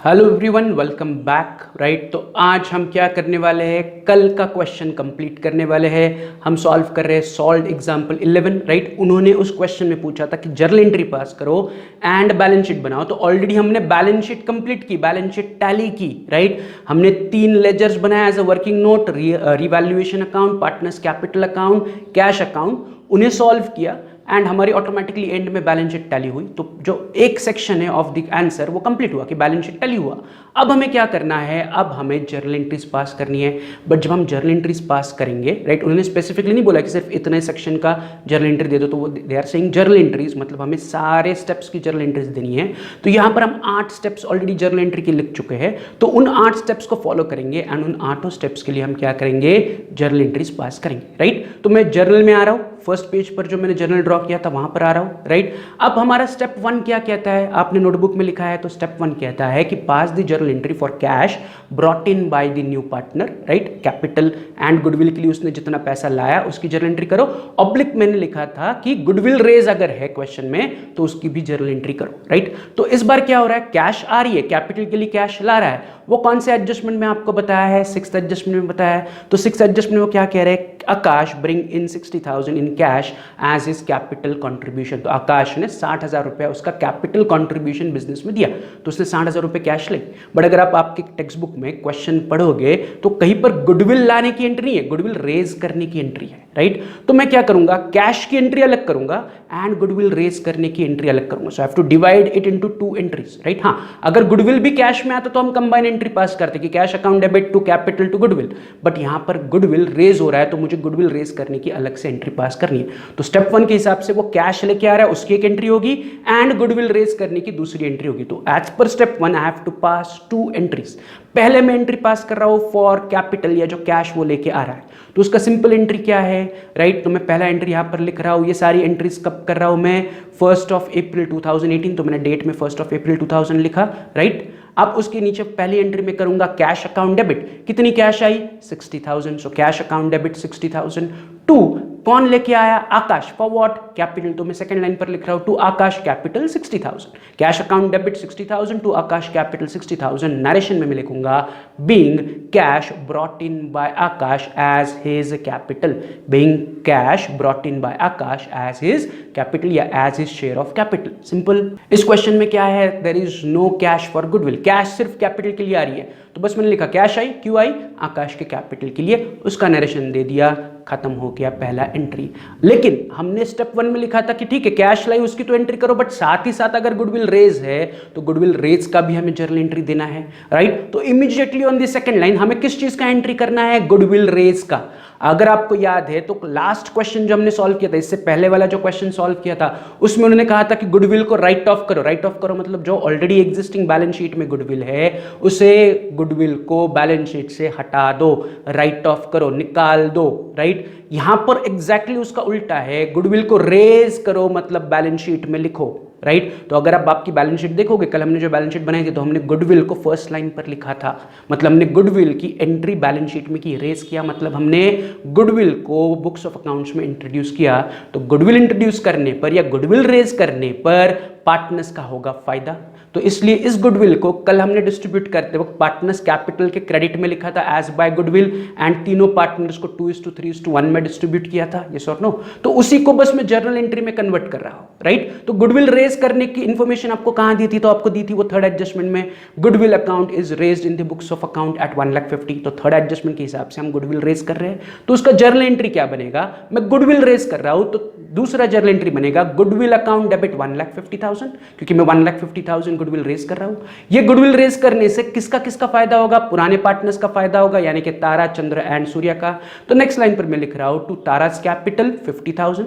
Hello everyone, welcome back. Right, तो आज हम क्या करने वाले हैं, कल का क्वेश्चन कंप्लीट करने वाले हैं। हम सॉल्व कर रहे हैं सॉल्व एग्जांपल 11। राइट, उन्होंने उस क्वेश्चन में पूछा था कि जर्नल एंट्री पास करो एंड बैलेंस शीट बनाओ। तो ऑलरेडी हमने बैलेंस शीट कंप्लीट की, बैलेंस शीट टैली की। राइट, हमने 3 लेजर्स बनाया as a working note, revaluation account, partners capital account, cash account, उन्हें सॉल्व किया एंड हमारी ऑटोमेटिकली एंड में बैलेंस शीट टैली हुई। तो जो एक सेक्शन है ऑफ द आंसर वो कंप्लीट हुआ कि बैलेंस शीट टैली हुआ। अब हमें क्या करना है, अब हमें जर्नल एंट्रीज पास करनी है। बट जब हम जर्नल एंट्रीज पास करेंगे, राइट, उन्होंने स्पेसिफिकली नहीं बोला कि सिर्फ इतने सेक्शन का जर्नल एंट्री दे दो, तो वो they are saying journal entries, मतलब हमें सारे स्टेप्स की जर्नल एंट्रीज देनी है। तो यहाँ पर हम 8 स्टेप्स ऑलरेडी जर्नल एंट्री के लिख चुके हैं, तो उन 8 स्टेप्स को फॉलो करेंगे एंड उन 8 स्टेप्स के लिए हम क्या करेंगे, जर्नल एंट्रीज पास करेंगे। राइट, तो मैं जर्नल में आ रहा हूँ, फर्स्ट पेज पर जो मैंने जर्नल ड्रॉ किया था वहां पर आ रहा हूं। राइट, अब हमारा स्टेप 1 क्या कहता है, आपने नोटबुक में लिखा है, तो स्टेप 1 कहता है कि pass the journal entry for cash brought in by the new partner. Right, capital and goodwill के लिए उसने जितना पैसा लाया उसकी जर्नल एंट्री करो। ऑब्लिक मैंने लिखा था कि गुडविल रेज अगर है क्वेश्चन में तो उसकी भी जर्नल एंट्री करो। राइट, तो इस बार क्या हो रहा है, कैश आ रही है, कैपिटल के लिए कैश ला रहा है। वो कौन से एडजस्टमेंट में आपको बताया है, 6th एडजस्टमेंट में बताया है। तो 6th एडजस्टमेंट में वो क्या कह रहे हैं, Akash bring in 60,000 in cash as his capital contribution. तो आकाश ने 60,000 रुपया उसका कैपिटल कंट्रीब्यूशन बिजनेस में दिया, तो उसने 60,000 रुपये कैश ले। बट अगर आप आपके टेक्स्ट बुक में क्वेश्चन पढ़ोगे तो कहीं पर गुडविल लाने की एंट्री नहीं है, गुडविल रेज करने की एंट्री है। राइट, तो मैं क्या करूंगा, कैश की एंट्री अलग करूंगा एंड गुडविल रेज करने की एंट्री अलग करूंगा। So I have to divide it into 2 entries. Right, हाँ, अगर गुडविल भी कैश में आता तो हम कंबाइन एंट्री पास करते कि cash account debit to capital to goodwill. But यहां पर गुडविल रेज हो रहा है तो मुझे गुडविल रेज करने की अलग से एंट्री पास करनी है। तो स्टेप 1 के हिसाब से वो कैश लेके आ रहा है, उसकी एक एंट्री होगी एंड गुडविल रेज करने की दूसरी एंट्री होगी। तो as per step 1 I have to pass 2 entries. पहले मैं एंट्री पास कर रहा हूं फॉर कैपिटल या जो कैश वो लेके आ रहा है, तो उसका सिंपल एंट्री क्या है। राइट, तो मैं पहला एंट्री यहां पर लिख रहा हूं। ये सारी एंट्रीज कब कर रहा हूं मैं, 1 अप्रैल 2018, तो मैंने डेट में 1 अप्रैल 2000 लिखा। राइट, अब उसके नीचे पहली एंट्री में करूंगा कैश अकाउंट डेबिट, कितनी कैश आई, 60,000। So cash account debit 60,000 to कौन लेके आया, आकाश, फॉर व्हाट, कैपिटल। तो मैं सेकंड लाइन पर लिख रहा हूं to Akash capital 60,000, cash account debit 60,000 to Akash capital 60,000। Narration में मैं लिखूंगा being cash brought in by Akash as his capital, being cash brought in by Akash as his capital या as his share of capital. Simple. इस question में क्या है, there is no cash for goodwill, cash सिर्फ capital के लिए आ रही है, तो बस मैंने लिखा कैश आई, क्यों आई, आकाश के कैपिटल के लिए, उसका नरेशन दे दिया, खत्म हो गया पहला एंट्री। लेकिन हमने स्टेप 1 में लिखा था कि ठीक है कैश लाई उसकी तो एंट्री करो, बट साथ ही साथ अगर गुडविल रेज है तो गुडविल रेज का भी हमें जर्नल एंट्री देना है। राइट, तो immediately on the second line हमें किस चीज का एंट्री करना है, गुडविल रेज का। अगर आपको याद है तो लास्ट क्वेश्चन जो हमने सॉल्व किया था, इससे पहले वाला जो क्वेश्चन सॉल्व किया था, उसमें उन्होंने कहा था कि गुडविल को राइट ऑफ करो। राइट ऑफ करो मतलब जो ऑलरेडी एग्जिस्टिंग बैलेंस शीट में गुडविल है उसे गुडविल को बैलेंस शीट से हटा दो, राइट ऑफ करो, निकाल दो। राइट, यहां पर एग्जैक्टली उसका उल्टा है, गुडविल को रेज करो मतलब बैलेंस शीट में लिखो। राइट, तो अगर आप आपकी बैलेंस शीट देखोगे, कल हमने जो बैलेंस शीट बनाई थी तो हमने गुडविल को फर्स्ट लाइन पर लिखा था, मतलब हमने गुडविल की एंट्री बैलेंस शीट में की, रेज किया मतलब हमने गुडविल को बुक्स ऑफ अकाउंट्स में इंट्रोड्यूस किया। तो गुडविल इंट्रोड्यूस करने पर या गुडविल रेज करने पर पार्टनर्स का होगा फायदा। तो इसलिए इस गुडविल को कल हमने डिस्ट्रीब्यूट करते वक्त पार्टनर्स कैपिटल के क्रेडिट में लिखा था एज बाय गुडविल एंड तीनों पार्टनर्स को 2:3:1 में डिस्ट्रीब्यूट किया था, यस और नो। तो उसी को बस मैं जर्नल एंट्री में कन्वर्ट कर रहा हूं। राइट, तो गुडविल रेज करने की इंफॉर्मेशन आपको कहां दी थी, तो आपको दी थी वो थर्ड एडजस्टमेंट में, goodwill account is raised in the books of account at 1,50,000। तो थर्ड एडजस्टमेंट के हिसाब से हम गुडविल रेज कर रहे हैं, तो उसका जर्नल एंट्री क्या बनेगा, मैं गुडविल रेज कर रहा हूं तो दूसरा जर्नल एंट्री बनेगा गुडविल अकाउंट डेबिट 1,50,000, क्योंकि मैं 1,50,000 गुडविल रेज कर रहा हूं। ये गुडविल रेज करने से किसका किसका फायदा होगा, पुराने पार्टनर्स का फायदा होगा, यानी कि तारा, चंद्र एंड सूर्य का। तो नेक्स्ट लाइन पर मैं लिख रहा हूं to Tara's capital 50,000,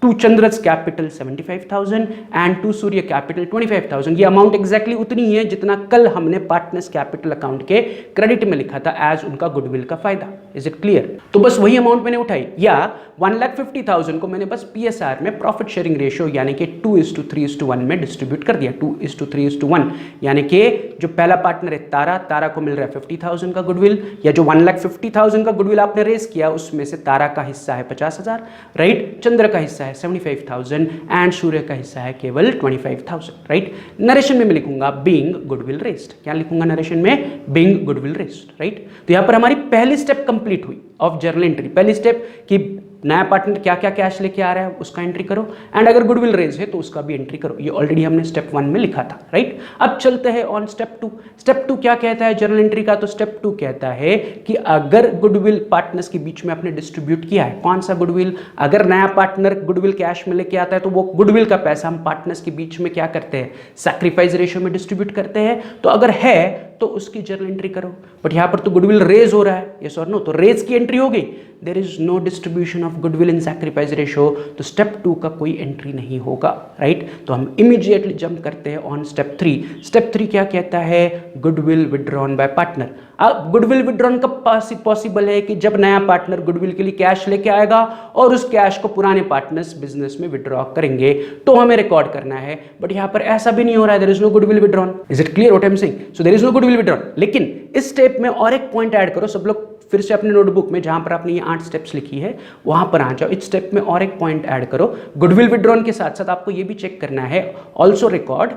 to Chandra's capital 75,000 and to Surya capital 25,000। ये अमाउंट एग्जैक्टली उतनी ही है जितना कल हमने पार्टनर्स कैपिटल अकाउंट के क्रेडिट में लिखा था एज उनका गुडविल का फायदा। Is it clear? तो बस वही अमाउंट मैंने उठाई, या 1,50,000 को मैंने बस PSR में प्रॉफिट शेयरिंग रेशियो यानी कि 2:3:1 में डिस्ट्रीब्यूट कर दिया, 2:3:1, यानी कि जो पहला पार्टनर है तारा, तारा को मिल रहा है 50,000 का गुडविल, या जो 1,50,000 का गुडविल आपने रेस किया उसमें से तारा का हिस्सा है 50,000, राइट, चंद्र का हिस्सा है है 75,000 एंड सूर्य का हिस्सा है केवल 25,000, राइट। नरेशन में मैं लिखूंगा बीइंग गुडविल रेस्ड, क्या लिखूंगा नरेशन में, बीइंग गुडविल रेस्ड, राइट। तो यहां पर हमारी पहली स्टेप कंप्लीट हुई ऑफ जर्नल एंट्री। पहली स्टेप कि नया पार्टनर क्या क्या कैश लेके आ रहा है उसका एंट्री करो, एंड अगर गुडविल रेज है तो उसका भी एंट्री करो। ये ऑलरेडी हमने स्टेप 1 में लिखा था, राइट। अब चलते हैं ऑन स्टेप 2। स्टेप 2 क्या कहता है जर्नल एंट्री का, तो स्टेप 2 कहता है कि अगर गुडविल पार्टनर्स के बीच में आपने डिस्ट्रीब्यूट किया है, कौन सा गुडविल, अगर नया पार्टनर गुडविल कैश में लेके आता है तो वो गुडविल का पैसा हम पार्टनर्स के बीच में क्या करते हैं, सैक्रिफाइस रेशियो में डिस्ट्रीब्यूट करते हैं। तो अगर है तो उसकी जर्नल एंट्री करो। बट यहां पर तो गुडविल रेज हो रहा है, यस और नो, तो रेज की एंट्री हो गई। There is no distribution of goodwill in sacrifice ratio, तो स्टेप 2 का कोई एंट्री नहीं होगा, राइट। तो हम इमीडिएटली जंप करते हैं ऑन स्टेप 3। स्टेप 3 क्या कहता है, गुडविल विड्रॉन बाय पार्टनर। अब गुडविल विड्रॉन कब पॉसिबल है, कि जब नया पार्टनर गुडविल के लिए कैश लेके आएगा और उस कैश को पुराने पार्टनर्स बिजनेस में विड्रॉ करेंगे, तो हमें रिकॉर्ड करना है। बट यहां पर ऐसा भी नहीं हो रहा है, there is no goodwill withdrawn. Is it clear what I am saying? So there is no goodwill withdrawn. लेकिन इस स्टेप में और एक पॉइंट ऐड करो, सब लोग फिर से अपने नोटबुक में जहां पर आपने ये 8 स्टेप्स लिखी है वहां पर आ जाओ। इस स्टेप में और एक पॉइंट ऐड करो, गुडविल विड्रॉन के साथ साथ आपको ये भी चेक करना है, also record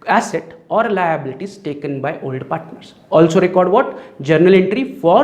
asset or liabilities taken by old partners. Also record what? Journal entry for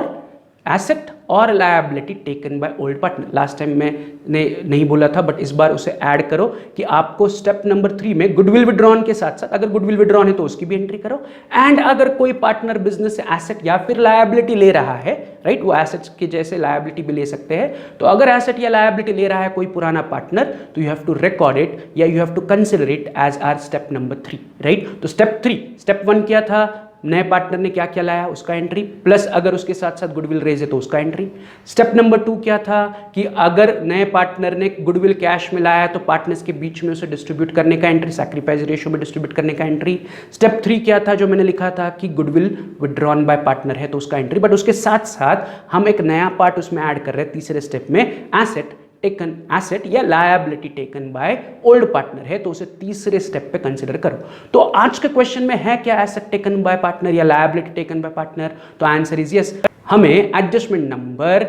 asset और liability taken by old partner. Last time मैंने नहीं बोला था बट इस बार उसे ऐड करो कि आपको स्टेप नंबर 3 में गुडविल विड्रॉन के साथ साथ, अगर गुडविल विड्रॉन है तो उसकी भी एंट्री करो, एंड अगर कोई पार्टनर बिजनेस से एसेट या फिर लायबिलिटी ले रहा है, राइट, वो एसेट्स के जैसे लायबिलिटी भी ले सकते हैं, तो अगर एसेट या लायबिलिटी ले रहा है कोई पुराना पार्टनर, तो you have to record it या you have to consider it as our step number 3, right. तो स्टेप 3, स्टेप 1 क्या था, नए पार्टनर ने क्या क्या लाया उसका एंट्री, प्लस अगर उसके साथ साथ गुडविल रेज है तो उसका एंट्री। स्टेप नंबर 2 क्या था कि अगर नए पार्टनर ने गुडविल कैश में लाया तो पार्टनर्स के बीच में उसे डिस्ट्रीब्यूट करने का एंट्री, सैक्रिफाइस रेशियो में डिस्ट्रीब्यूट करने का एंट्री। स्टेप 3 क्या था जो मैंने लिखा था कि गुडविल विड्रॉन बाय पार्टनर है तो उसका एंट्री। बट उसके साथ साथ हम एक नया पार्ट उसमें ऐड कर रहे हैं तीसरे स्टेप में, एसेट टेकन, एसेट या liability taken by old partner है तो उसे तीसरे स्टेप पे कंसीडर करो। तो आज के क्वेश्चन में है क्या एसेट टेकन बाय पार्टनर या लायबिलिटी टेकन बाय पार्टनर, तो आंसर इज यस। हमें एडजस्टमेंट नंबर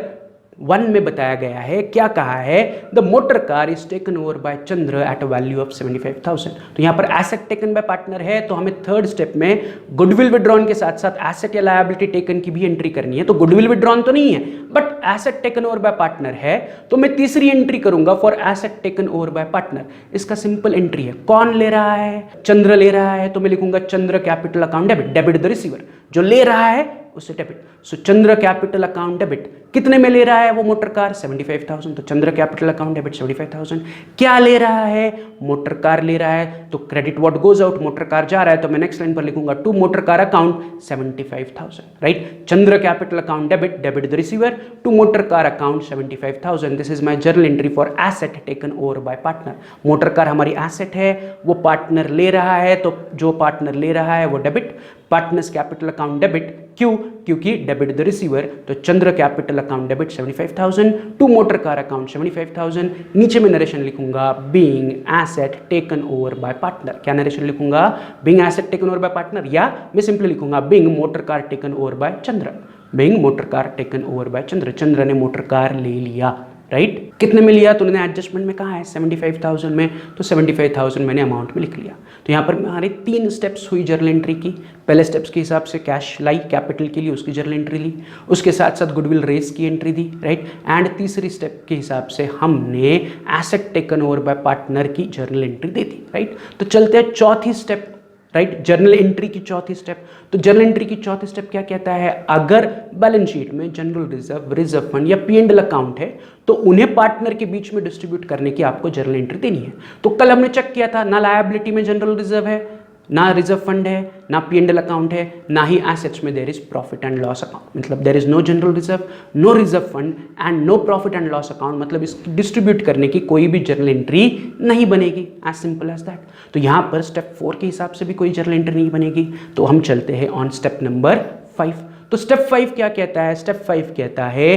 1 में बताया गया है, क्या कहा है, the motor car is taken over by Chandra at a value of 75,000। तो यहां पर एसेट टेकन बाय पार्टनर है तो हमें थर्ड स्टेप में गुडविल विड्रॉन के साथ साथ एसेट या लायबिलिटी टेकन की भी एंट्री करनी है। तो गुडविल विड्रॉन तो नहीं है but asset taken over by partner है, तो मैं तीसरी एंट्री करूंगा for asset taken over by partner. इसका सिंपल एंट्री है, कौन ले रहा है, चंद्र ले रहा है, तो मैं लिखूंगा Chandra capital account debit, debit the receiver, जो ले रहा है उससे debit. So Chandra capital account debit, कितने में ले रहा है वो मोटर कार, 75,000, तो चंद्र कैपिटल अकाउंट डेबिट 75,000। क्या ले रहा है, मोटर कार ले रहा है, तो credit what goes out, motor car जा रहा है, तो मैं नेक्स्ट लाइन पर लिखूंगा to motor car account 75,000, right. Chandra capital account debit, debit the receiver, to motor car account 75,000। This is my journal entry for asset taken over by partner. Motor car हमारी asset है, वो partner ले रहा है, तो जो पार्टनर ले रहा है वो debit, partners capital account debit, क्यों, क्योंकि डेबिट द रिसीवर, तो Chandra capital account debit 75,000, to motor car account 75,000। नीचे में नरेशन लिखूंगा being asset taken over by partner. क्या नरेशन लिखूंगा, being asset taken over by partner, या मैं सिंपली लिखूंगा being motor car taken over by Chandra, being motor car taken over by Chandra, Chandra ने motor car ले लिया, राइट। कितने में लिया, तो उन्होंने एडजस्टमेंट में कहा है 75,000 में, तो 75,000 मैंने अमाउंट में लिख लिया। तो यहाँ पर हमारे 3 स्टेप्स हुई जर्नल एंट्री की। पहले स्टेप्स के हिसाब से कैश लाई कैपिटल के लिए, उसकी जर्नल एंट्री ली, उसके साथ साथ गुडविल रेस की एंट्री दी, राइट, एंड तीसरी स्टेप के हिसाब से हमने asset taken over by partner की जर्नल एंट्री दे दी, राइट। तो चलते हैं चौथी स्टेप, राइट, जर्नल एंट्री की चौथी स्टेप। तो जर्नल एंट्री की चौथी स्टेप क्या कहता है, अगर बैलेंस शीट में जनरल रिजर्व, रिजर्व फंड या P&L अकाउंट है तो उन्हें पार्टनर के बीच में डिस्ट्रीब्यूट करने की आपको जर्नल एंट्री देनी है। तो कल हमने चेक किया था, ना लायबिलिटी में जनरल रिजर्व है, ना रिजर्व फंड है, ना P&L अकाउंट है, ना ही एसेट्स में there is profit and loss account, मतलब there is no general reserve, no reserve fund and no profit and loss account, मतलब इसकी डिस्ट्रीब्यूट करने की कोई भी जर्नल एंट्री नहीं बनेगी, एज सिंपल एज दैट। तो यहाँ पर स्टेप 4 के हिसाब से भी कोई जर्नल एंट्री नहीं बनेगी। तो हम चलते हैं ऑन स्टेप नंबर 5। तो स्टेप 5 क्या कहता है? स्टेप 5 कहता है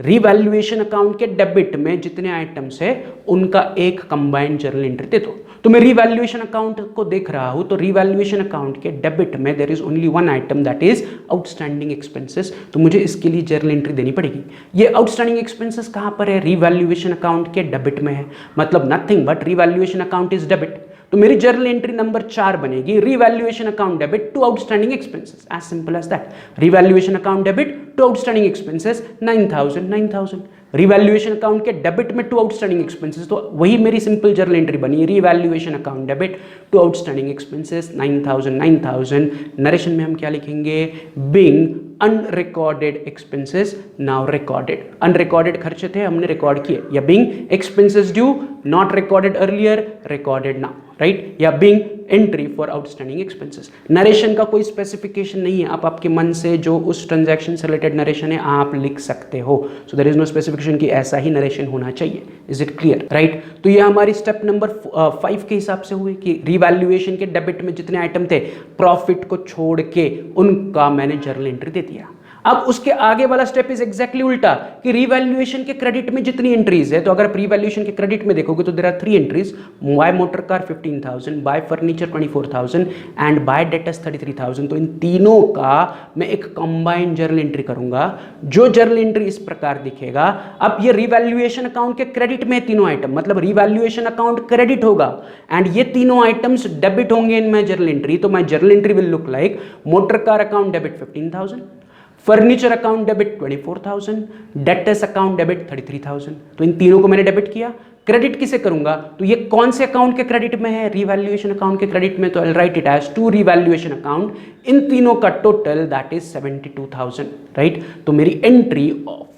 रिवैल्यूएशन अकाउंट के डेबिट में जितने आइटम्स है उनका एक कंबाइंड जर्नल एंट्री दे दो। तो मैं रिवैल्यूएशन अकाउंट को देख रहा हूं, तो रिवैल्यूएशन अकाउंट के डेबिट में there is only one item that is outstanding expenses. तो मुझे इसके लिए जर्नल एंट्री देनी पड़ेगी। ये आउटस्टैंडिंग एक्सपेंसेस कहां पर है? रिवैल्यूएशन अकाउंट के डेबिट में है, मतलब nothing but revaluation account is debit. तो मेरी जर्नल एंट्री नंबर 4 बनेगी revaluation account debit to outstanding expenses, as simple as that. Revaluation account debit to outstanding expenses 9000 revaluation account के डेबिट में to outstanding expenses, तो वही मेरी simple journal entry बनी, revaluation account debit to outstanding expenses 9000। Narration में हम क्या लिखेंगे? Being unrecorded expenses now recorded. Unrecorded खर्चे थे, हमने रिकॉर्ड किए, या being expenses due not recorded earlier recorded now, right, या being entry for outstanding expenses. Narration का कोई स्पेसिफिकेशन नहीं है, आप आपके मन से जो उस ट्रांजैक्शन से रिलेटेड नरेशन है आप लिख सकते हो। So there is no specification कि ऐसा ही नरेशन होना चाहिए। Is it clear? राइट। तो ये हमारी स्टेप नंबर 5 के हिसाब से हुई कि रिवैल्यूएशन के डेबिट में जितने आइटम थे प्रॉफिट को छोड़ के उनका मैंने जर्नल एंट्री दे दिया। अब उसके आगे वाला स्टेप इज एग्जैक्टली उल्टा कि रिवैल्यूएशन के क्रेडिट में जितनी एंट्रीज है, तो अगर आप रिवैल्यूएशन के क्रेडिट में देखोगे तो there are 3 entries, by motor car 15,000, by furniture 24,000 and by debtors 33,000। तो इन तीनों का मैं एक कंबाइंड जर्नल एंट्री करूंगा, जो जर्नल एंट्री इस प्रकार दिखेगा। अब ये रिवैल्यूएशन अकाउंट के क्रेडिट में तीनों आइटम, मतलब रिवैल्यूएशन अकाउंट क्रेडिट होगा एंड ये तीनों आइटम्स डेबिट होंगे इन माय जर्नल एंट्री। तो my journal entry will look like motor car account debit 15,000, furniture account debit 24,000, debtors account debit 33,000। तो इन तीनों को मैंने डेबिट किया। क्रेडिट किसे करूंगा? तो ये कौन से अकाउंट के क्रेडिट में है? रिवैल्यूएशन अकाउंट के क्रेडिट में। तो I will write it as to revaluation account. इन तीनों का टोटल दैट इज 72,000, राइट। तो मेरी entry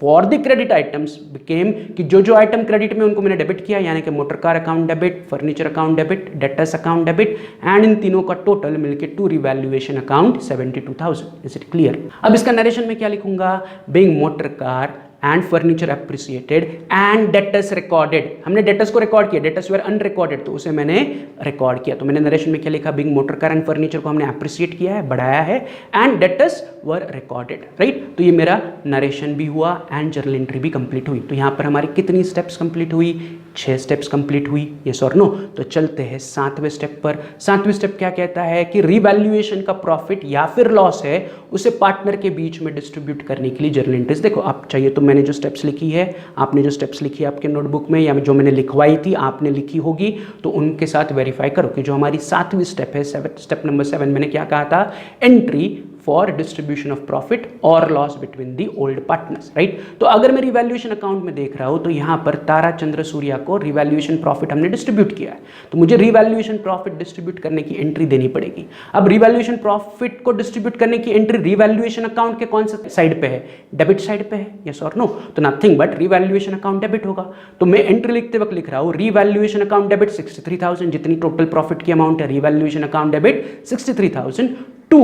for the credit items became कि जो आइटम क्रेडिट में उनको मैंने डेबिट किया, यानी कि motor car account debit, furniture account debit, debtors account debit and इन तीनों का टोटल मिलके to revaluation account 72,000। Is it clear? अब इसका नरेशन में क्या लिखूंगा? Being motor car and furniture appreciated and debtors recorded. हमने डेटर्स को रिकॉर्ड किया, डेटर्स वर अनरिकॉर्डेड, तो उसे मैंने रिकॉर्ड किया। तो मैंने नरेशन में क्या लिखा? Being motor car and furniture को हमने अप्रिसिएट किया है, बढ़ाया है, and debtors were recorded, right. तो ये मेरा नरेशन भी हुआ एंड जर्नल एंट्री भी कंप्लीट हुई। तो यहाँ पर हमारी कितनी स्टेप्स कंप्लीट हुई? 6 स्टेप्स कंप्लीट हुई, यस और नो। तो चलते हैं 7वें स्टेप पर। 7वें स्टेप क्या कहता है कि रिवैल्यूएशन का प्रॉफिट या फिर लॉस है उसे पार्टनर के बीच में डिस्ट्रीब्यूट करने के लिए जर्नल एंट्रीज। देखो आप चाहिए तो मैंने जो स्टेप्स लिखी है, आपने जो स्टेप्स लिखी है आपके नोटबुक में, या जो मैंने लिखवाई थी आपने लिखी होगी, तो उनके साथ वेरीफाई करो कि जो हमारी 7वीं स्टेप है, स्टेप नंबर 7, मैंने क्या कहा था? Entry for distribution of profit और loss between the old partners, right. तो अगर मैं रिवैल्यूएशन अकाउंट में देख रहा हूं तो यहां पर तारा चंद्र सूर्या को रिवैल्यूएशन प्रॉफिट हमने डिस्ट्रीब्यूट किया है, तो मुझे रिवैल्यूएशन प्रॉफिट डिस्ट्रीब्यूट करने की एंट्री देनी पड़ेगी। अब रिवैल्यूएशन प्रॉफिट को डिस्ट्रीब्यूट करने की एंट्री रिवैल्यूएशन अकाउंट के कौन से साइड पे है? डेबिट साइड पे है, यस और नो। तो nothing but revaluation account debit होगा। तो मैं एंट्री लिखते वक्त लिख रहा हूं रिवैल्यूएशन अकाउंट डेबिट 63,000, जितनी टोटल प्रॉफिट की अमाउंट है revaluation account debit 63,000 to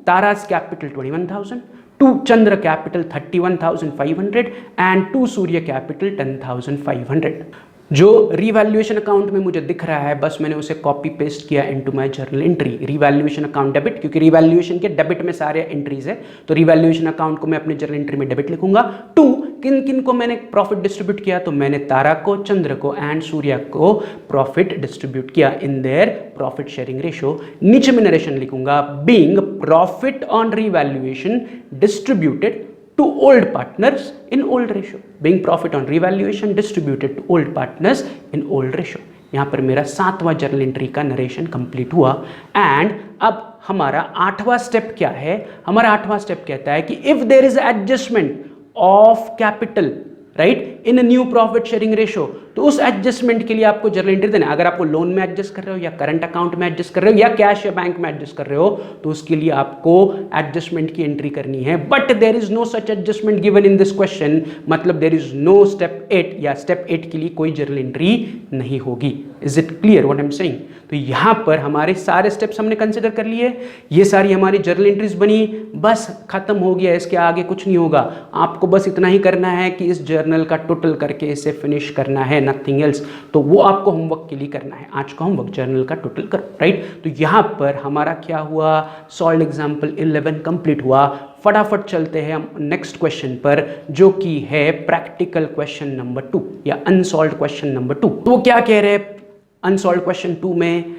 Tara's capital 21,000, to Chandra capital 31,500 and to Surya capital 10,500। जो रिवैल्यूएशन अकाउंट में मुझे दिख रहा है बस मैंने उसे कॉपी पेस्ट किया into my journal entry. Revaluation account debit, क्योंकि रिवैल्यूएशन के डेबिट में सारे एंट्रीज है, तो रिवैल्यूएशन अकाउंट को मैं अपने जर्नल एंट्री में डेबिट लिखूंगा। टू किन किन को मैंने प्रॉफिट डिस्ट्रीब्यूट किया? तो मैंने तारा को, चंद्र को एंड सूर्या को प्रॉफिट डिस्ट्रीब्यूट किया in their profit sharing ratio. नीचे में नरेशन लिखूंगा being profit on revaluation distributed to old partners in old ratio, being profit on revaluation distributed to old partners in old ratio। यहाँ पर मेरा 7वां journal entry का narration complete हुआ। And अब हमारा 8वां स्टेप क्या है? हमारा 8वां स्टेप कहता है कि if there is adjustment of capital, right, in new profit sharing ratio, तो उस एडजस्टमेंट के लिए आपको जर्नल एंट्री देना है। अगर आपको लोन में एडजस्ट कर रहे हो या करंट अकाउंट में एडजस्ट कर रहे हो या कैश या बैंक में एडजस्ट कर रहे हो, तो उसके लिए आपको एडजस्टमेंट की एंट्री करनी है। But there is no such adjustment given in this question, मतलब देयर इज नो स्टेप 8 या स्टेप 8 के लिए कोई जर्नल एंट्री नहीं होगी। Is it clear what I am saying? तो यहां पर हमारे सारे स्टेप्स हमने कंसिडर कर लिए, ये सारी हमारी जर्नल एंट्रीज बनी, बस खत्म हो गया, इसके आगे कुछ नहीं होगा। आपको बस इतना ही करना है कि इस जर्नल का टोटल करके इसे फिनिश करना है। Nothing else. तो वो आपको होमवर्क के लिए करना है, आज का होमवर्क जर्नल का टोटल करो, राइट। तो यहाँ पर हमारा क्या हुआ, सॉल्व एग्जाम्पल 11 कंप्लीट हुआ। फटाफट चलते हैं हम नेक्स्ट क्वेश्चन पर, जो कि है प्रैक्टिकल क्वेश्चन नंबर 2 या अनसॉल्व क्वेश्चन नंबर 2। तो वो क्या कह रहे हैं अनसॉल्व क्वेश्चन 2 में,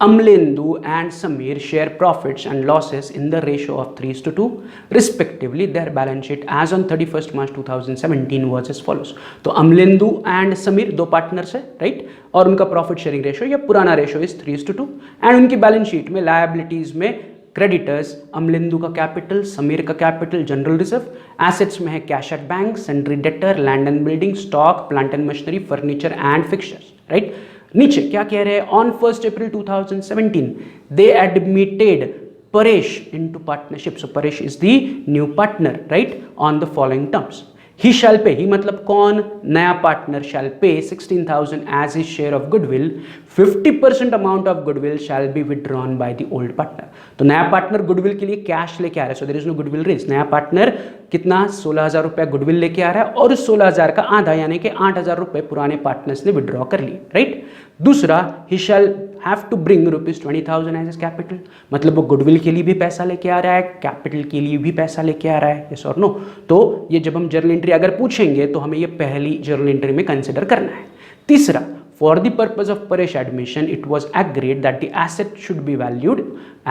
Amlendu and Samir share profits and losses in the ratio of 3:2 respectively. Their balance sheet as on 31st March 2017 was as follows. तो अमलेंदु एंड समीर दो पार्टनर्स है, राइट, और उनका प्रॉफिट शेयरिंग रेशियो या पुराना रेशियो इज 3:2 एंड उनकी balance sheet में liabilities में क्रेडिटर्स अमलेंदु का कैपिटल, समीर का कैपिटल, जनरल रिजर्व, एसेट्स में है cash at bank, sundry debtor, land and building, stock, plant and machinery, furniture and fixtures, right. नीचे क्या कह रहे हैं, on 1 April 2017 they admitted Paresh into partnership. So Paresh is the new partner, right, on the following terms. He shall pay, he मतलब कौन, नया partner shall pay 16,000 as his share of goodwill, 50% amount of goodwill shall be withdrawn by the old partner. तो नया partner goodwill के लिए cash लेके आ रहा है, so there is no goodwill raise. नया पार्टनर कितना 16,000 रुपया गुडविल लेके आ रहा है और उस 16,000 का आधा यानी कि 8,000 रुपए पुराने पार्टनर्स ने विड्रॉ कर लिए, राइट। दूसरा, he shall have to bring ₹20,000 as capital, मतलब वो गुडविल के लिए भी पैसा लेके आ रहा है, कैपिटल के लिए भी पैसा लेके आ रहा है, यस और नो। तो ये जब हम जर्नल एंट्री अगर पूछेंगे तो हमें ये पहली जर्नल एंट्री में कंसिडर करना है। तीसरा, for the purpose of Paresh admission it was agreed that the asset should be valued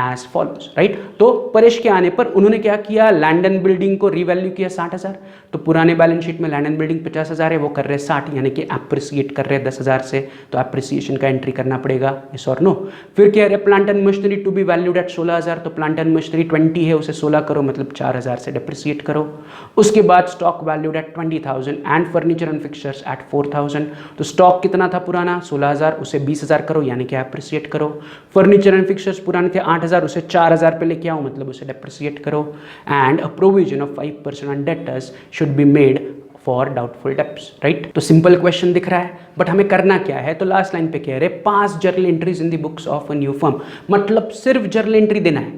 as follows, right। तो परेश के आने पर उन्होंने क्या किया, लैंड एंड बिल्डिंग को रीवैल्यू किया 60,000। तो पुराने बैलेंस शीट में लैंड एंड बिल्डिंग 50,000 है, वो कर रहे 60 यानी कि अप्रिसिएट कर रहे 10,000 से, तो अप्रिसिएशन का एंट्री करना पड़ेगा, यस और नो। फिर क्या है, plant and machinery to be valued at 16,000, तो प्लांट एंड मशीनरी 20 है, उसे 16 करो मतलब 4,000 से डिप्रिसिएट करो। उसके बाद stock valued at 20,000 and furniture and fixtures at 4,000। तो स्टॉक कितना था पुराना 16,000, उसे 20,000 करो यानी कि अप्रिसिएट करो। फर्नीचर एंड फिक्चर्स पुराने थे 8,000, उसे 4,000 पे लेके आओ मतलब उसे डेप्रिसिएट करो। And a provision of 5% on debtors should be made for doubtful debts, right. तो सिंपल क्वेश्चन दिख रहा है, बट हमें करना क्या है, तो लास्ट लाइन पे कह रहे पास journal entries in the books of a new firm, मतलब सिर्फ जर्नल एंट्री देना है।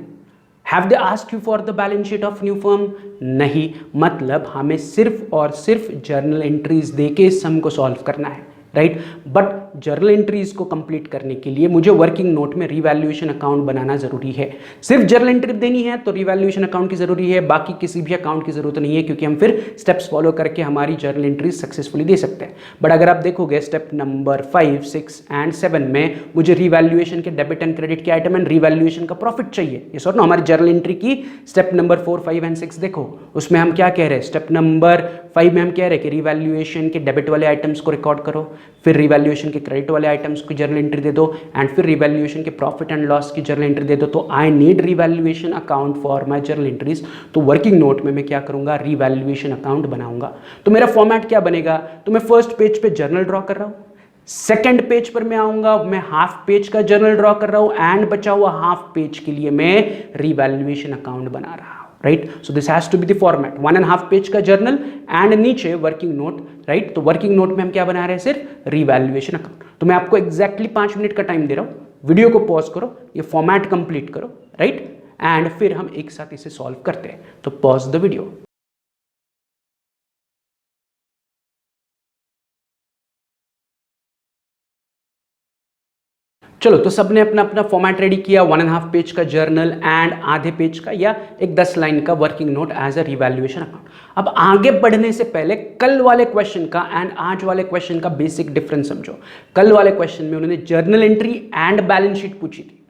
Have they asked you for the balance sheet of new firm, नहीं, मतलब हमें सिर्फ और सिर्फ जर्नल एंट्रीज देके इस सम को सॉल्व करना है, राइट। बट जर्नल एंट्रीज को कंप्लीट करने के लिए मुझे वर्किंग नोट में रिवैल्यूएशन अकाउंट बनाना जरूरी है। सिर्फ जर्नल एंट्री देनी है तो रिवैल्यूएशन अकाउंट की जरूरी है, बाकी किसी भी अकाउंट की जरूरत नहीं है, क्योंकि हम फिर स्टेप्स फॉलो करके हमारी जर्नल एंट्रीज सक्सेसफुली दे सकते हैं। बट अगर आप देखोगे स्टेप नंबर 5, 6 एंड 7 में मुझे रिवैल्यूएशन के डेबिट एंड क्रेडिट के आइटम एंड रिवैल्यूएशन का प्रॉफिट चाहिए, ये सर ना हमारी जर्नल एंट्री की स्टेप नंबर 4, 5 एंड 6 देखो, उसमें हम क्या कह रहे हैं, स्टेप नंबर 5 में हम कह रहे हैं कि रिवैल्यूएशन के डेबिट वाले आइटम्स को रिकॉर्ड करो, फिर रिवैल्यूएशन के क्रेडिट वाले आइटम्स की जर्नल एंट्री दे दो, एंड फिर रिवैल्यूएशन के प्रॉफिट एंड लॉस की जर्नल एंट्री दे दो। तो I need revaluation account for my journal entries. तो वर्किंग नोट में मैं क्या करूंगा, रिवैल्यूएशन अकाउंट बनाऊंगा। तो मेरा फॉर्मेट क्या बनेगा, तो मैं फर्स्ट पेज पे जर्नल ड्रॉ कर रहा हूं, सेकेंड पेज पर मैं आऊंगा, मैं हाफ पेज का जर्नल ड्रॉ कर रहा हूं एंड बचा हुआ हाफ पेज के लिए मैं रिवैल्यूएशन अकाउंट बना रहा हूं, right. So this has to be the format, 1.5 page का जर्नल एंड नीचे वर्किंग नोट, राइट। तो वर्किंग नोट में हम क्या बना रहे हैं, सिर्फ रिवैल्यूएशन अकाउंट। तो मैं आपको एग्जैक्टली 5 मिनट का टाइम दे रहा हूं, वीडियो को पॉज करो, ये फॉर्मेट कंप्लीट करो, राइट, एंड फिर हम एक साथ इसे सॉल्व करते हैं। तो पॉज द वीडियो। चलो, तो सबने अपना अपना फॉर्मेट रेडी किया, 1.5 पेज का जर्नल एंड आधे पेज का या एक 10 लाइन का working note as a revaluation account. अब आगे बढ़ने से पहले कल वाले क्वेश्चन का एंड आज वाले क्वेश्चन का बेसिक डिफरेंस समझो। कल वाले क्वेश्चन में उन्होंने journal entry and balance sheet पूछी थी।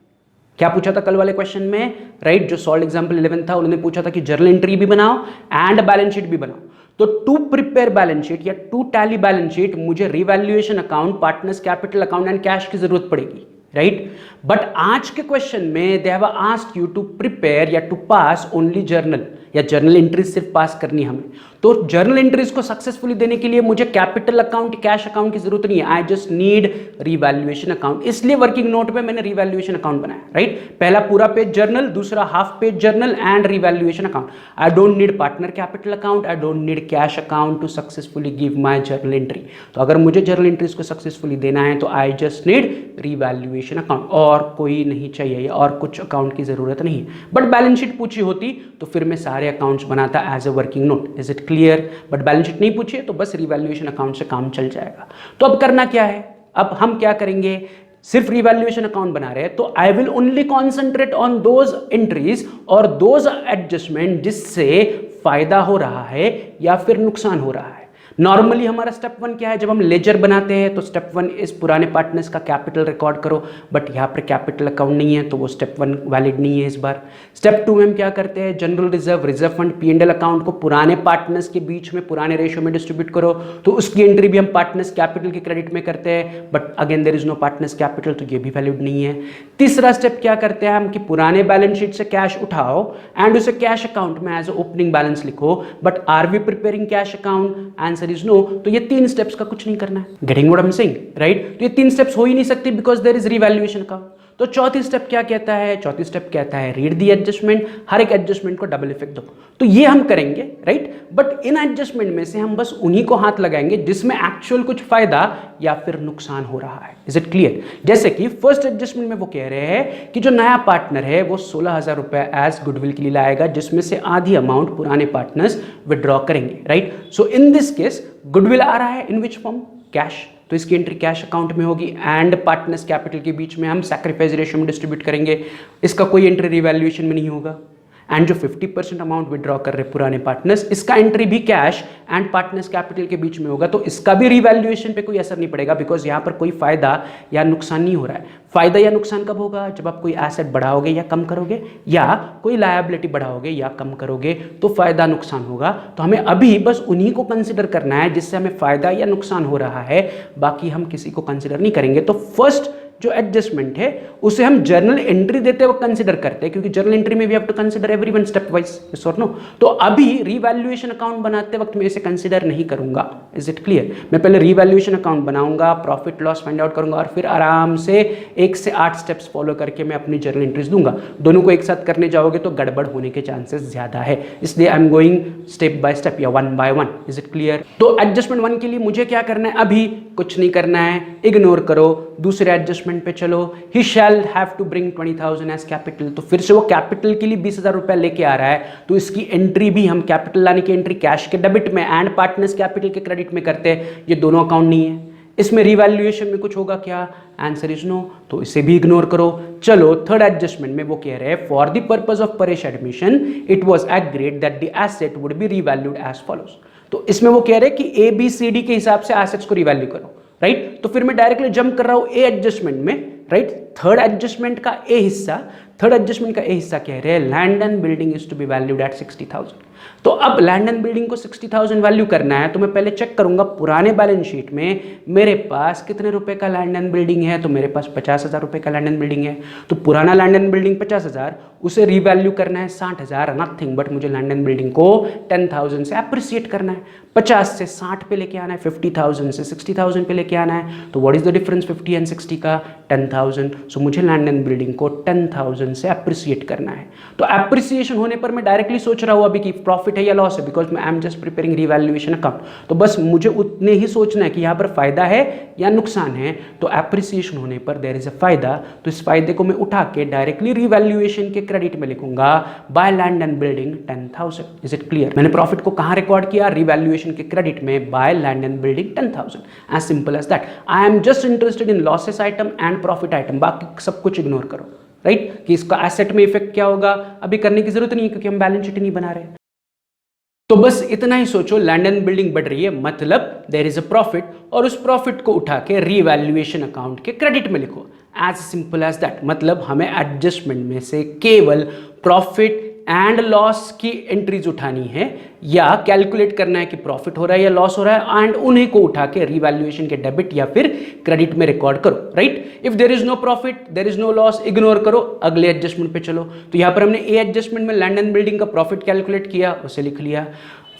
क्या पूछा था कल वाले क्वेश्चन में, राइट, जो सॉल्व एग्जाम्पल 11 था, उन्होंने पूछा था कि जर्नल एंट्री भी बनाओ एंड बैलेंस शीट भी बनाओ। तो टू प्रिपेयर बैलेंस शीट या टू टैली बैलेंस शीट मुझे revaluation account, partners capital account and cash की जरूरत पड़ेगी, राइट। बट आज के क्वेश्चन में they have asked you to prepare या टू पास ओनली जर्नल या जर्नल एंट्रीज सिर्फ पास करनी हमें। तो जर्नल एंट्रीज को सक्सेसफुली देने के लिए मुझे कैपिटल अकाउंट, कैश अकाउंट की जरूरत नहीं है, I just need revaluation account. इसलिए वर्किंग नोट में मैंने रिवैल्यूएशन अकाउंट बनाया, राइट। पहला पूरा पेज जर्नल, दूसरा half page journal and revaluation account. I don't need partner capital account, I don't need cash account to successfully give my journal entry. तो अगर मुझे जर्नल एंट्रीज को सक्सेसफुली देना है तो आई जस्ट नीड रिवैल्यूएशन अकाउंट, और कोई नहीं चाहिए और कुछ अकाउंट की जरूरत नहीं है। बट बैलेंस शीट पूछी होती तो फिर मैं सारे सारे अकाउंट्स बनाता as a working note. Is it clear? But balance sheet नहीं पूछिए तो बस रिवैल्यूएशन अकाउंट से काम चल जाएगा। तो अब करना क्या है, अब हम क्या करेंगे, सिर्फ रिवैल्यूएशन अकाउंट बना रहे हैं तो I will only concentrate on those entries और दोज एडजस्टमेंट जिससे फायदा हो रहा है या फिर नुकसान हो रहा है। नॉर्मली हमारा स्टेप 1 क्या है, जब हम लेजर बनाते हैं तो स्टेप 1 इस पुराने पार्टनर्स का कैपिटल रिकॉर्ड करो, बट यहाँ पर कैपिटल अकाउंट नहीं है तो वो स्टेप 1 वैलिड नहीं है इस बार। स्टेप 2 में हम क्या करते हैं, general reserve, reserve fund, P&L account को पुराने पार्टनर्स के बीच में पुराने रेशियो में डिस्ट्रीब्यूट करो, तो उसकी एंट्री भी हम पार्टनर्स कैपिटल के क्रेडिट में करते हैं, but again there is no partners capital तो ये भी वैलिड नहीं है। तीसरा स्टेप क्या करते हैं हम कि पुराने बैलेंस शीट से कैश उठाओ एंड उसे कैश अकाउंट में एज ओपनिंग बैलेंस लिखो, but are we preparing cash account, answer is no. तो ये 3 स्टेप्स का कुछ नहीं करना है। Getting what I am saying, right? तो ये 3 स्टेप्स हो ही नहीं सकते because there is revaluation account. तो चौथी स्टेप क्या कहता है, चौथी स्टेप कहता है रीड दी एडजस्टमेंट, हर एक एडजस्टमेंट को डबल इफेक्ट दो। तो ये हम करेंगे, राइट? बट इन एडजस्टमेंट में से हम बस उन्हीं को हाथ लगाएंगे जिसमें एक्चुअल कुछ फायदा या फिर नुकसान हो रहा है। Is it clear? जैसे कि फर्स्ट एडजस्टमेंट में वो कह रहे हैं कि जो नया पार्टनर है वो 16,000 रुपए एज गुडविल के लिए लाएगा, जिसमें से आधी अमाउंट पुराने पार्टनर्स विड्रॉ करेंगे, right? So in this case goodwill आ रहा है इन विच फॉर्म, कैश, तो इसकी एंट्री कैश अकाउंट में होगी एंड पार्टनर्स कैपिटल के बीच में हम सैक्रिफाइस रेशियो में डिस्ट्रीब्यूट करेंगे, इसका कोई एंट्री रिवैल्यूएशन में नहीं होगा। एंड जो 50% अमाउंट विड्रॉ कर रहे पुराने पार्टनर्स, इसका एंट्री भी कैश एंड पार्टनर्स कैपिटल के बीच में होगा, तो इसका भी रिवैल्यूएशन पे कोई असर नहीं पड़ेगा बिकॉज यहाँ पर कोई फायदा या नुकसान नहीं हो रहा है। फायदा या नुकसान कब होगा, जब आप कोई एसेट बढ़ाओगे या कम करोगे, या कोई लायबिलिटी बढ़ाओगे या कम करोगे, तो फायदा नुकसान होगा। तो हमें अभी बस उन्हीं को कंसिडर करना है जिससे हमें फायदा या नुकसान हो रहा है, बाकी हम किसी को कंसिडर नहीं करेंगे। तो फर्स्ट जो एडजस्टमेंट है उसे हम जर्नल एंट्री देते वक्त कंसिडर करते हैं, क्योंकि जर्नल एंट्री में we have to consider everyone step wise, yes और नो। तो अभी रिवैल्यूएशन अकाउंट बनाते वक्त मैं इसे कंसिडर नहीं करूंगा। Is it clear? मैं पहले रिवैल्यूएशन अकाउंट बनाऊंगा, प्रॉफिट लॉस फाइंड आउट करूंगा और फिर आराम से 1 से 8 स्टेप्स फॉलो करके मैं अपनी जर्नल एंट्रीज दूंगा। दोनों को एक साथ करने जाओगे तो गड़बड़ होने के चांसेस ज्यादा है, इसलिए I am going step by step या 1 by 1। Is it clear? तो एडजस्टमेंट 1 के लिए मुझे क्या करना है, अभी कुछ नहीं करना है, इग्नोर करो। दूसरे एडजस्टमेंट पे चलो, he shall have to bring 20,000 as capital, तो फिर से वो कैपिटल के लिए 20,000 रुपया लेके आ रहा है, तो इसकी एंट्री भी हम कैपिटल लाने की एंट्री कैश के डेबिट में एंड पार्टनर्स कैपिटल के क्रेडिट में करते हैं। ये दोनों अकाउंट नहीं है, इसमें रिवैल्यूएशन में कुछ होगा क्या, आंसर इज नो, तो इसे भी इग्नोर करो। चलो थर्ड एडजस्टमेंट में वो कह रहे हैं for the purpose of Paresh admission it was agreed that the asset would be revalued as follows. तो इसमें वो कह रहे हैं कि ABCD के हिसाब से एसेट्स को रिवैल्यू करो, राइट? तो फिर मैं डायरेक्टली जंप कर रहा हूं ए एडजस्टमेंट में, राइट? थर्ड एडजस्टमेंट का ए हिस्सा, थर्ड एडजस्टमेंट का ए हिस्सा कह रहे हैं land and building is to be valued at 60,000। तो अब लैंड एंड बिल्डिंग को 60,000 वैल्यू करना है, तो मैं पहले चेक करूंगा पुराने बैलेंस शीट में मेरे पास कितने रुपए का लैंड एंड बिल्डिंग है, तो मेरे पास 50,000 रुपए का लैंड एंड बिल्डिंग है। तो पुराना लैंड एंड बिल्डिंग 50,000, उसे रिवैल्यू करना है 60,000, नथिंग बट मुझे लैंड एंड बिल्डिंग को 10,000 से अप्रिसिएट करना है, 50 से 60 पे लेके आना है, 50,000 से 60,000 पे लेके आना है। तो what is the difference 50 and 60 का, 10,000। सो मुझे लैंड एंड बिल्डिंग को 10,000 से अप्रिसिएट करना है। तो अप्रिसिएशन होने पर मैं डायरेक्टली सोच रहा हूँ अभी कि प्रॉफिट है या लॉस है, because I am just preparing revaluation account. तो बस मुझे उतने ही सोचना है कि यहाँ पर फायदा है या नुकसान है। तो अप्रिसिएशन होने पर देयर इज अ फायदा, तो इस फायदे को मैं उठा के डायरेक्टली रिवैल्यूएशन के क्रेडिट में लिखूंगा by land and building 10,000। Is it clear? मैंने प्रॉफिट को कहां रिकॉर्ड किया, रिवैल्यूएशन के क्रेडिट में by land and building 10,000। As simple as that. I am just interested in losses item and profit item, बाकी सब कुछ इग्नोर करो, राइट? कि इसका एसेट में इफेक्ट क्या होगा अभी करने की जरूरत नहीं है क्योंकि हम बैलेंस शीट नहीं बना रहे। तो बस इतना ही सोचो, लैंड एंड बिल्डिंग बढ़ रही है मतलब देयर इज अ प्रॉफिट, और उस प्रॉफिट को उठा के रिवैल्यूएशन अकाउंट के क्रेडिट में लिखो। As simple as that. मतलब हमें एडजस्टमेंट में से केवल प्रॉफिट एंड लॉस की एंट्रीज उठानी है या कैलकुलेट करना है कि प्रॉफिट हो रहा है या लॉस हो रहा है, एंड उन्हीं को उठा के रिवैल्यूएशन के डेबिट या फिर क्रेडिट में रिकॉर्ड करो, right? If there is no profit, there is no loss, ignore करो, अगले एडजस्टमेंट पे चलो। तो यहां पर हमने ए एडजस्टमेंट में लैंड एंड बिल्डिंग का प्रॉफिट कैलकुलेट किया, उसे लिख लिया।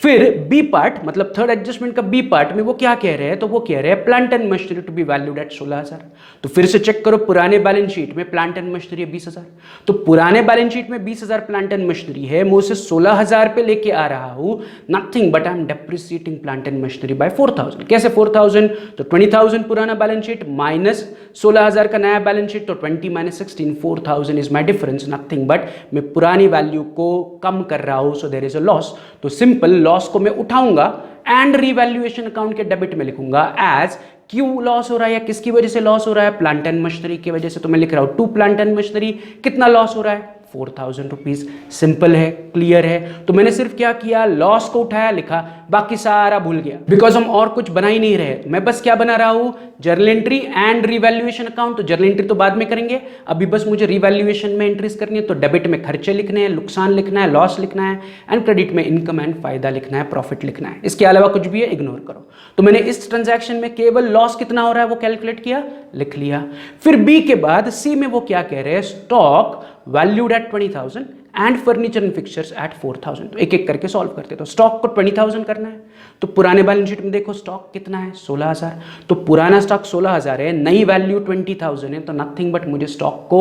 फिर बी पार्ट मतलब थर्ड एडजस्टमेंट का बी पार्ट में वो क्या कह रहे हैं, तो वो कह रहे हैं plant and machinery to be valued at 16,000। तो फिर से चेक करो, पुराने बैलेंस शीट में प्लांट एंड मशीनरी है 20,000, तो पुराने बैलेंस शीट में 20,000 प्लांट एंड मशीनरी है, मैं उसे 16,000 पे लेके आ रहा हूं, nothing but I am depreciating plant and machinery by 4,000। कैसे 4,000, तो 20,000 पुराना बैलेंस शीट माइनस 16,000 का नया बैलेंस शीट, तो 20 minus 16, 4,000 is my difference, nothing but मैं पुरानी वैल्यू को कम कर रहा हूं, so there is a loss. तो सिंपल लॉस को मैं उठाऊंगा एंड रिवैल्यूएशन अकाउंट के डेबिट में लिखूंगा एज क्यों लॉस हो रहा है या किसकी वजह से लॉस हो रहा है, प्लांट एंड मशीनरी की वजह से, तो मैं लिख रहा हूं टू प्लांट एंड मशीनरी, कितना लॉस हो रहा है 4,000 रुपीज। सिंपल है, क्लियर है। तो मैंने सिर्फ क्या किया, लॉस को उठाया, लिखा, बाकी सारा भूल गया, बिकॉज हम और कुछ बना ही नहीं रहे। मैं बस क्या बना रहा हूं, journal entry and revaluation account. तो जर्नल एंट्री तो बाद में करेंगे, अभी बस मुझे रिवैल्यूएशन में एंट्रीज करनी है। तो डेबिट में खर्चे लिखने हैं, नुकसान लिखना है, लॉस लिखना है, एंड क्रेडिट में इनकम एंड फायदा लिखना है, प्रॉफिट लिखना है। इसके अलावा कुछ भी है इग्नोर करो। तो मैंने इस ट्रांजैक्शन में केवल लॉस कितना हो रहा है वो कैलकुलेट किया, लिख लिया। फिर बी के बाद सी में वो क्या कह रहे हैं, stock valued at 20,000 and furniture and fixtures at 4,000। तो एक एक करके सॉल्व करते। तो स्टॉक को 20,000 करना है, तो पुराने बैलेंस शीट में देखो स्टॉक कितना है 16,000, तो पुराना स्टॉक 16,000 है, नई वैल्यू 20,000 है, तो नथिंग बट मुझे स्टॉक को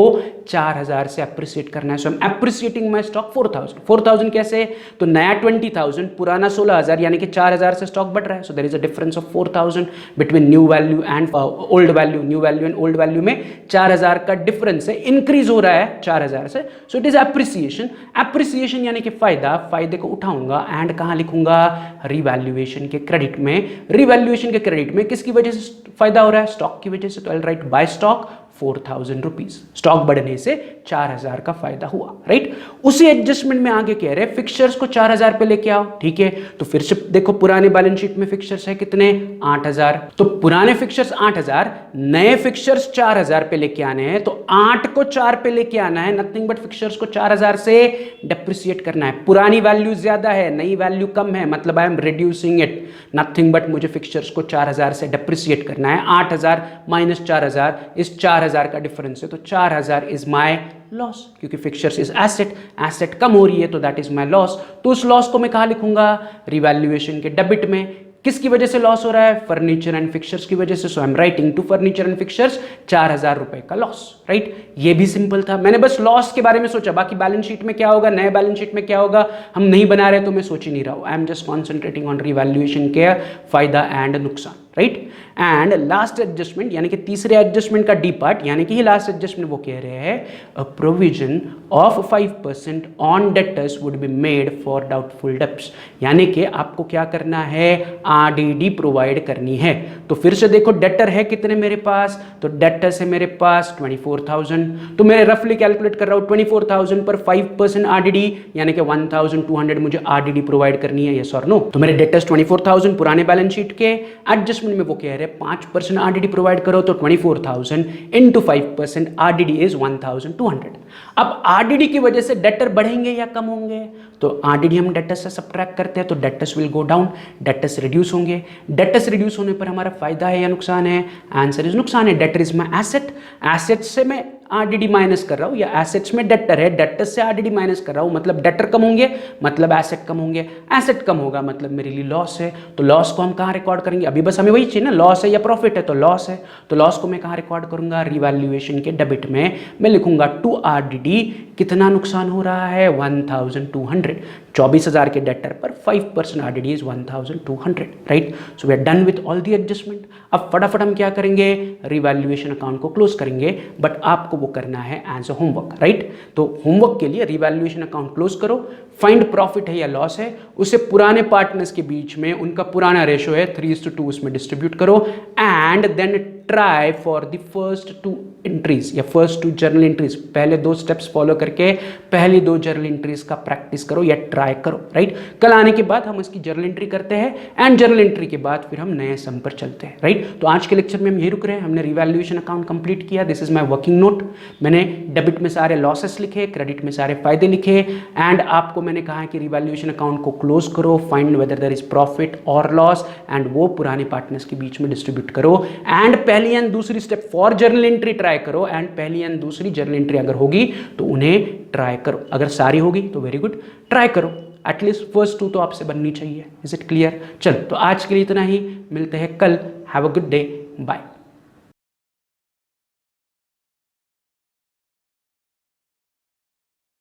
4,000 से अप्रिसिएट करना है। सो I M appreciating my stock 4,000। 4,000 कैसे, तो नया 20,000 पुराना 16,000 यानी कि 4,000 से स्टॉक बढ़ रहा है। So there is a difference of 4,000 between new value and old value. New value and old value में 4,000 का डिफरेंस है, इंक्रीज हो रहा है 4,000 से। So it is appreciation. Appreciation यानी कि फायदा, फायदे को उठाऊंगा एंड कहां लिखूंगा, रिवैल्यूएशन के क्रेडिट में। रिवैल्यूएशन के क्रेडिट में किसकी वजह से फायदा हो रहा है, स्टॉक की वजह से। तो I will write by stock 4,000 rupees. Stock बढ़ने से 4,000 का फायदा हुआ, राइट। उसी एडजस्टमेंट में आगे कह रहे हैं फिक्सचर्स को 4,000 पे लेके आओ, ठीक है। तो फिर से देखो पुराने बैलेंस शीट में फिक्सचर्स है कितने, 8,000। तो पुराने फिक्सचर्स 8,000, नए फिक्सचर्स 4,000 पे लेके आने हैं। तो 8 को 4 पे लेके आना है, नथिंग बट फिक्सचर्स को 4,000 से डेप्रिसिएट करना है। पुरानी वैल्यू ज्यादा है, नई वैल्यू कम है, मतलब I am reducing it, nothing but मुझे फिक्सचर्स को 4,000 से डेप्रिसिएट करना है। 8,000 माइनस 4,000 इस 4,000 का डिफरेंस है, तो 4,000 इज माय लॉस, क्योंकि फिक्सचर्स इज एसेट, एसेट कम हो रही है तो दैट इज माय लॉस। तो उस लॉस को मैं कहां लिखूंगा, रिवैल्यूएशन के डेबिट में। किसकी वजह से लॉस हो रहा है, फर्नीचर एंड फिक्सचर्स की वजह से। So I am writing to furniture and fixtures 4,000 रुपए का लॉस, राइट। ये भी सिंपल था, मैंने बस लॉस के बारे में सोचा, बाकी बैलेंस शीट में क्या होगा, नए बैलेंस शीट में क्या होगा हम नहीं बना रहे, तो मैं सोच ही नहीं रहा हूं। आई am just concentrating on revaluation के फायदा एंड नुकसान, राइट। एंड लास्ट एडजस्टमेंट यानी कि तीसरे एडजस्टमेंट का डी पार्ट यानी कि लास्ट एडजस्टमेंट वो कह रहे हैं a provision of 5% on debtors would be made for doubtful debts, यानी कि आपको क्या करना है, आरडीडी प्रोवाइड करनी है। तो फिर से देखो डेटर है कितने मेरे पास, तो डेटर्स है मेरे पास 24,000। तो मैं रफली कैलकुलेट कर रहा हूं 24,000 पर 5% आरडीडी यानी कि 1,200 मुझे आरडीडी प्रोवाइड करनी है, यस और नो। तो मेरे डेटर्स 24,000 पुराने बैलेंस शीट के, एडजस्टमेंट में वो कह रहे हैं 5% आरडीडी प्रोवाइड करो, तो 24,000 इंटू 5% आरडीडी इज 1,200। अब आरडीडी की वजह से डेटर बढ़ेंगे या कम होंगे, तो आरडीडी हम डेटर्स से सब्ट्रैक्ट करते हैं, तो debtors will go down, debtors reduce होंगे। डेटर्स रिड्यूस होने पर हमारा फायदा है या नुकसान है, आंसर इज नुकसान है। Debtor is my asset, asset से मैं आरडीडी माइनस कर रहा हूं, या एसेट्स में डेटर है, डेटर से आरडीडी माइनस कर रहा हूं, मतलब डेटर कम होंगे मतलब एसेट कम होंगे, एसेट कम होगा मतलब मेरे लिए लॉस है। तो लॉस को हम कहां रिकॉर्ड करेंगे, अभी बस हमें वही चाहिए ना, लॉस है या प्रॉफिट है, तो लॉस है। तो लॉस को मैं कहां रिकॉर्ड करूंगा, रिवैल्यूएशन के डेबिट में। मैं लिखूंगा टू आरडीडी कितना नुकसान हो रहा है, 1,200। 24,000 के डेटर पर 5% RDD is 1,200, right. So we are done with all the adjustment. अब फटाफट हम क्या करेंगे, रिवैल्यूएशन अकाउंट को क्लोज करेंगे, बट आपको वो करना है एज अ होमवर्क, राइट। तो होमवर्क के लिए रिवैल्यूएशन अकाउंट क्लोज करो, फाइंड प्रॉफिट है या लॉस है, उसे पुराने पार्टनर्स के बीच में उनका पुराना रेशो है 3:2 उसमें डिस्ट्रीब्यूट करो, and then try for the first 2 entries या फर्स्ट 2 जर्नल एंट्रीज। पहले 2 स्टेप्स फॉलो करके पहली 2 जर्नल एंट्रीज का प्रैक्टिस करो या ट्राई करो, राइट। कल आने के बाद हम इसकी जर्नल एंट्री करते हैं, एंड जर्नल एंट्री के बाद फिर हम नए सम पर चलते हैं, राइट। तो आज के लेक्चर में हम यही रुक रहे हैं, हमने रिवैल्यूएशन अकाउंट कंप्लीट किया। This is my working note. मैंने डेबिट में सारे लॉसेस लिखे, क्रेडिट में सारे फायदे लिखे, एंड आपको मैंने कहा कि रिवैल्यूएशन अकाउंट को क्लोज करो, find whether there is profit और लॉस, एंड वो पुराने पार्टनर्स के बीच में डिस्ट्रीब्यूट करो, एंड पहली एंड दूसरी step for journal entry try करो, एंड पहली एंड दूसरी जर्नल एंट्री अगर होगी तो उन्हें ट्राई करो, अगर सारी होगी तो वेरी गुड, ट्राई करो। एटलीस्ट फर्स्ट 2 तो आपसे बननी चाहिए। Is it clear? चलो तो आज के लिए इतना ही, मिलते हैं कल। Have a good day, bye.